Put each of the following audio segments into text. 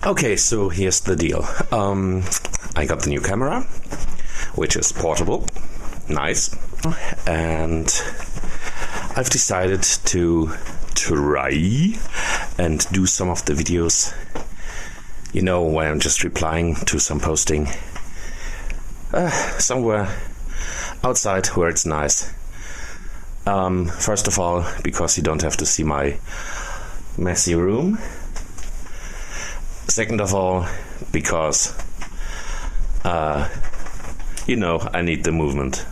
Okay, so here's the deal. I got the new camera, which is portable, nice, and I've decided to try and do some of the videos, you know, when I'm just replying to some posting somewhere outside where it's nice. First of all, because you don't have to see my messy room. Second of all, because, you know, I need the movement.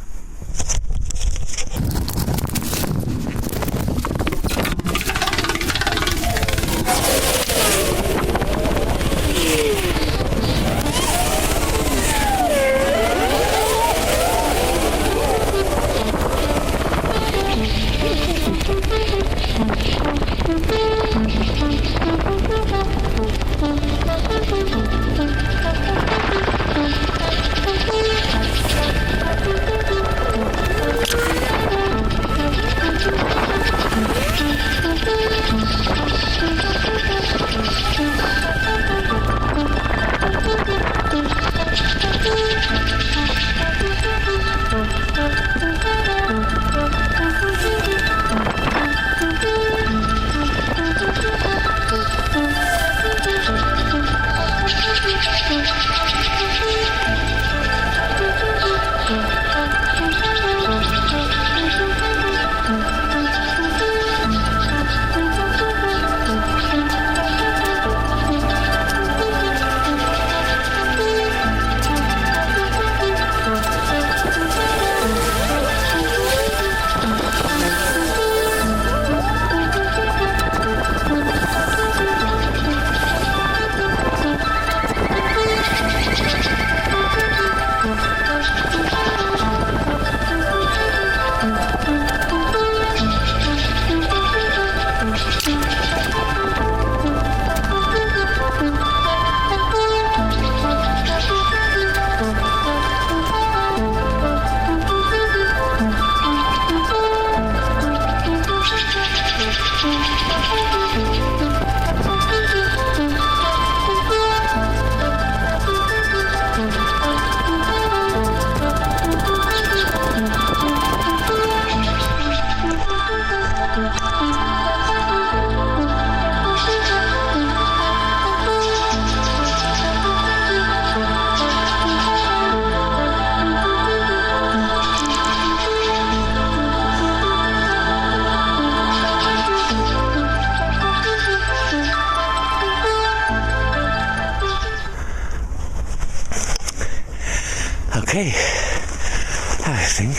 Okay, I think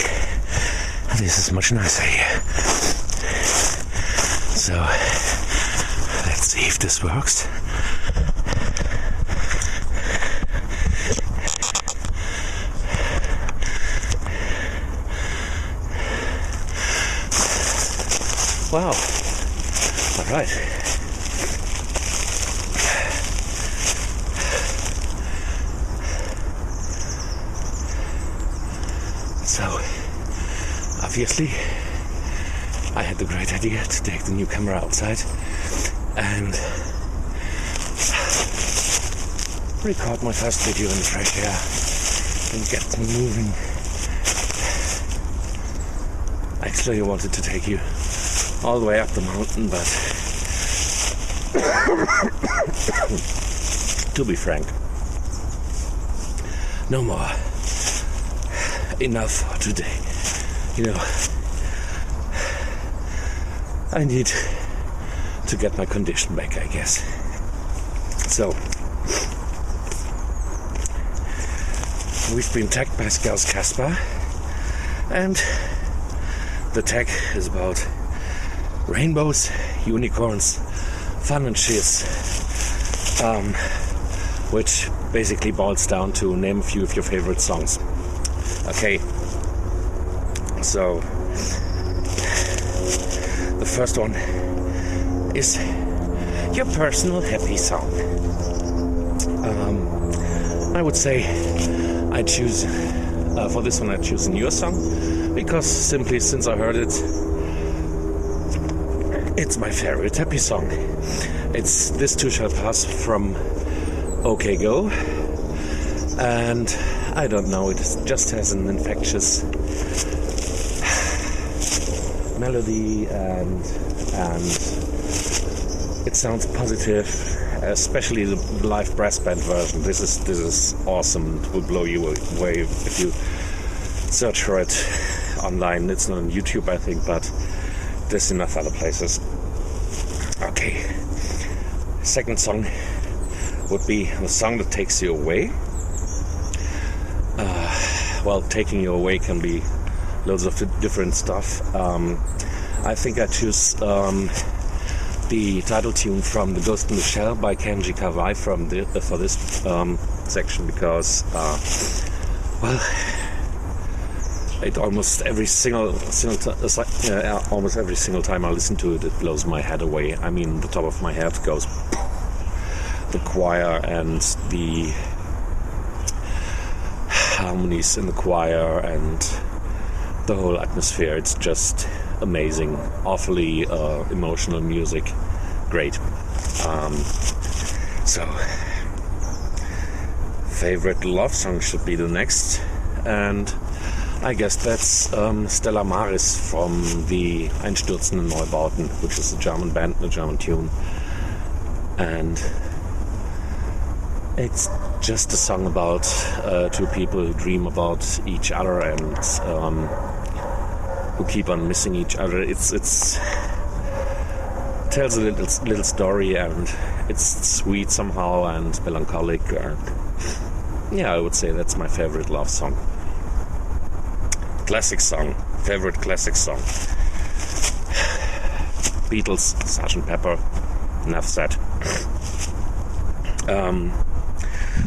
this is much nicer here. So, let's see if this works. Wow, all right. So, obviously, I had the great idea to take the new camera outside and record my first video in the fresh air and get me moving. Actually, I wanted to take you all the way up the mountain, but to be frank, no more. Enough for today. You know, I need to get my condition back, I guess. So, we've been tagged by Scousecaspa, and the tag is about rainbows, unicorns, fun and shiz, which basically boils down to name a few of your favorite songs. Okay, so the first one is your personal happy song. I would say I choose, for this one I choose a newer song, because simply since I heard it, it's my favorite happy song. It's This Too Shall Pass from OK Go, and I don't know, it just has an infectious melody and it sounds positive, especially the live brass band version. This is awesome. It will blow you away if you search for it online. It's not on YouTube, I think, but there's enough other places. Okay, second song would be a song that takes you away. Well, taking you away can be loads of different stuff. I think I choose the title tune from The Ghost in the Shell by Kenji Kawai for this section because, well, it almost every single time I listen to it, it blows my head away. I mean, the top of my head goes. The choir and the harmonies in the choir and the whole atmosphere, it's just amazing. Awfully emotional music. Great. So, favorite love song should be the next, and I guess that's Stella from the Einstürzende Neubauten, which is a German band, a German tune, and it's just a song about two people who dream about each other and who keep on missing each other. It's tells a little story, and it's sweet somehow and melancholic. And yeah, I would say that's my favorite love song. Classic song, favorite classic song. Beatles, Sgt.Pepper. Enough said.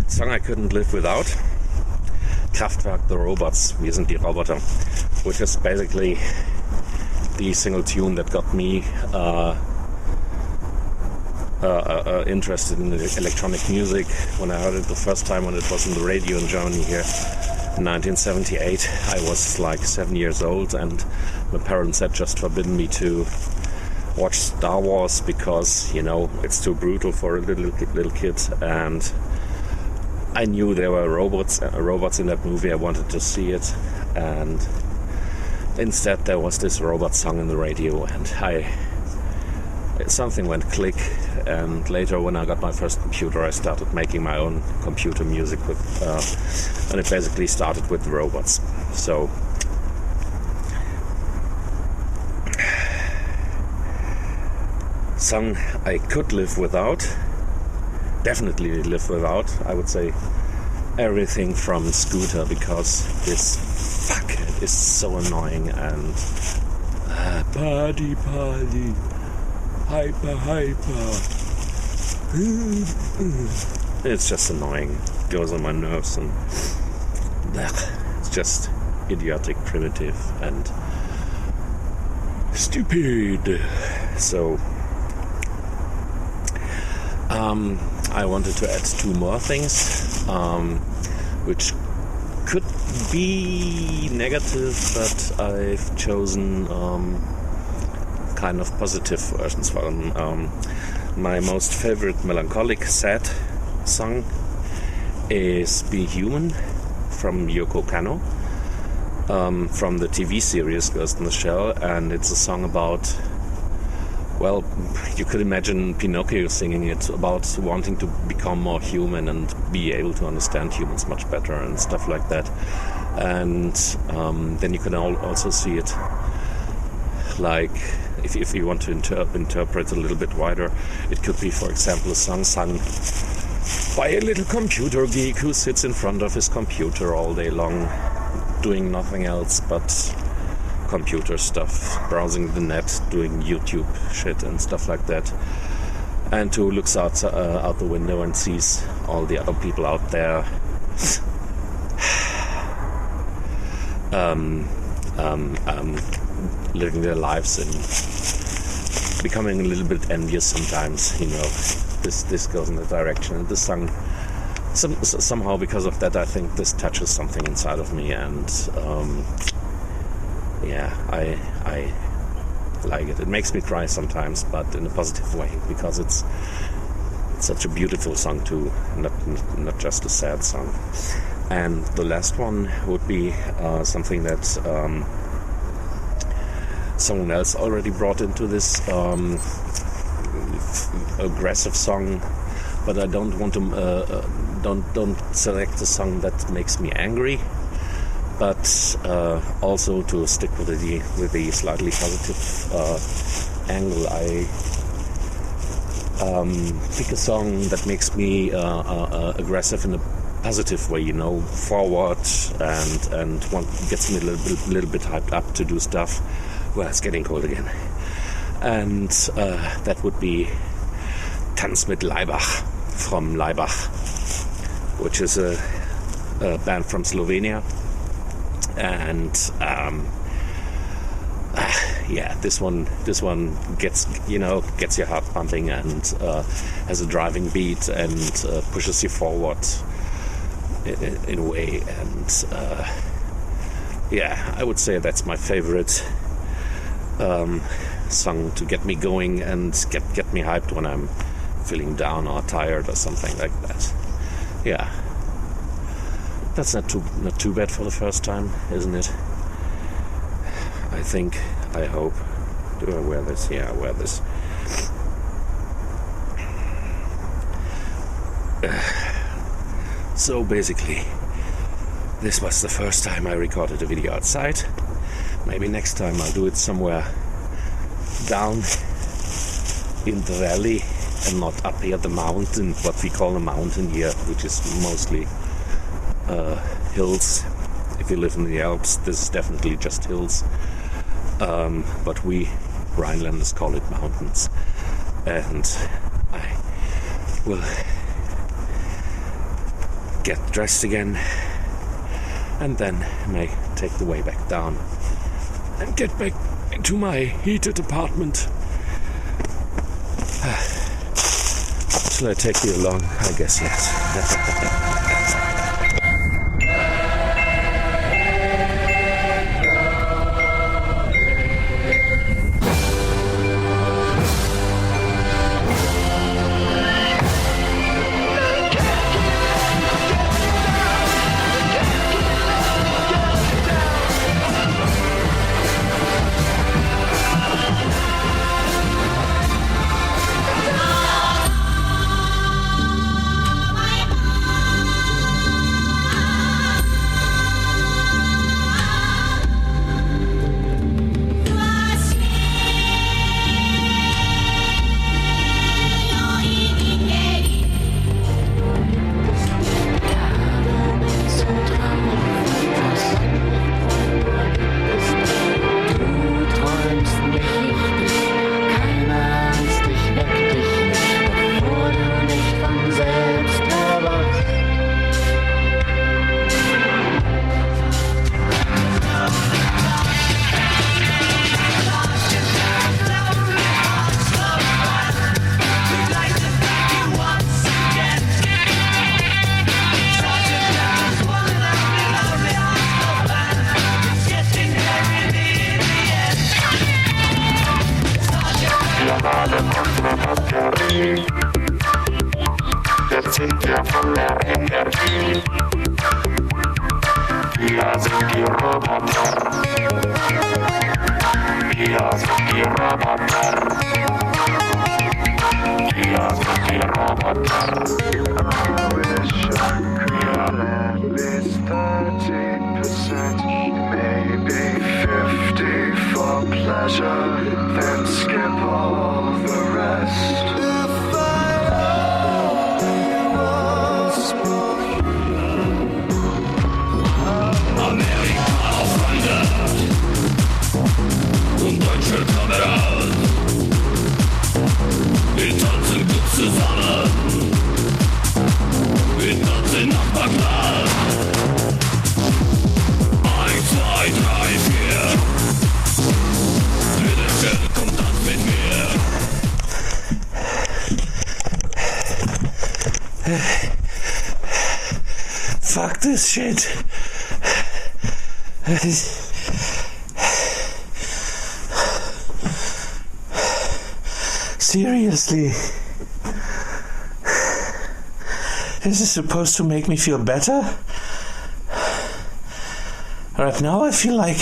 Song I couldn't live without. Kraftwerk, The Robots, Wir sind die Roboter, which is basically the single tune that got me interested in electronic music when I heard it the first time when it was on the radio in Germany here in 1978. I was like 7 years old, and my parents had just forbidden me to watch Star Wars because, you know, it's too brutal for a little kid, and I knew there were robots in that movie. I wanted to see it, and instead there was this robot song in the radio, and something went click. And later, when I got my first computer, I started making my own computer music with, and it basically started with the robots. So, song I could live without. Definitely live without, I would say, everything from Scooter, because this fucker is so annoying and party, hyper. It's just annoying. Goes on my nerves, and it's just idiotic, primitive, and stupid. So I wanted to add two more things, which could be negative, but I've chosen kind of positive versions for them. My most favorite melancholic, sad song is Be Human from Yoko Kanno, from the TV series Ghost in the Shell, and it's a song about, well, you could imagine Pinocchio singing it, about wanting to become more human and be able to understand humans much better and stuff like that. And then you can also see it like, if you want to interpret a little bit wider, it could be, for example, a song sung by a little computer geek who sits in front of his computer all day long, doing nothing else but computer stuff, browsing the net, doing YouTube shit and stuff like that, and who looks out the window and sees all the other people out there living their lives and becoming a little bit envious sometimes. You know, this goes in that direction, and this song, somehow because of that, I think this touches something inside of me, and yeah, I like it. It makes me cry sometimes, but in a positive way, because it's such a beautiful song too, not just a sad song. And the last one would be something that someone else already brought into this aggressive song, but I don't want to don't select a song that makes me angry, but also to stick with the slightly positive angle. I pick a song that makes me aggressive in a positive way, forward, and gets me a little bit hyped up to do stuff. Well, it's getting cold again, and that would be Tanz mit Laibach from Laibach, which is a band from Slovenia, and this one gets your heart pumping and has a driving beat and pushes you forward in a way, and I would say that's my favorite song to get me going and get me hyped when I'm feeling down or tired or something like that. Yeah, that's not too bad for the first time, isn't it? I hope. Do I wear this? Yeah, I wear this. So basically, this was the first time I recorded a video outside. Maybe next time I'll do it somewhere down in the valley and not up here the mountain, what we call a mountain here, which is mostly hills. If you live in the Alps, this is definitely just hills. But we Rhinelanders call it mountains. And I will get dressed again and then may take the way back down and get back into my heated apartment. Shall I take you along? I guess yes. Das zieht ja voller Energie. Wir sind die Roboter. Wir sind die Roboter. Wir sind die Roboter. I wish I could at least 30%, maybe 50 for pleasure, then skip all the rest. Und deutsche Kameraden, wir tanzen gut zusammen, wir tanzen nach Bagdad. 1, 2, 3, 4, bitte schön, komm tanz mit mir. Fuck this shit. Seriously. Is this supposed to make me feel better? Right now I feel like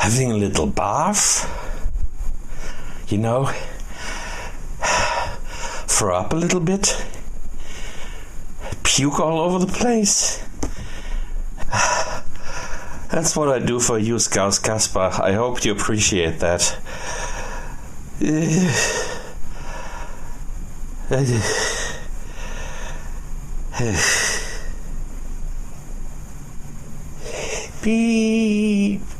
having a little bath. You know, throw up a little bit, puke all over the place. That's what I do for you, Scousecaspa. I hope you appreciate that. Beep.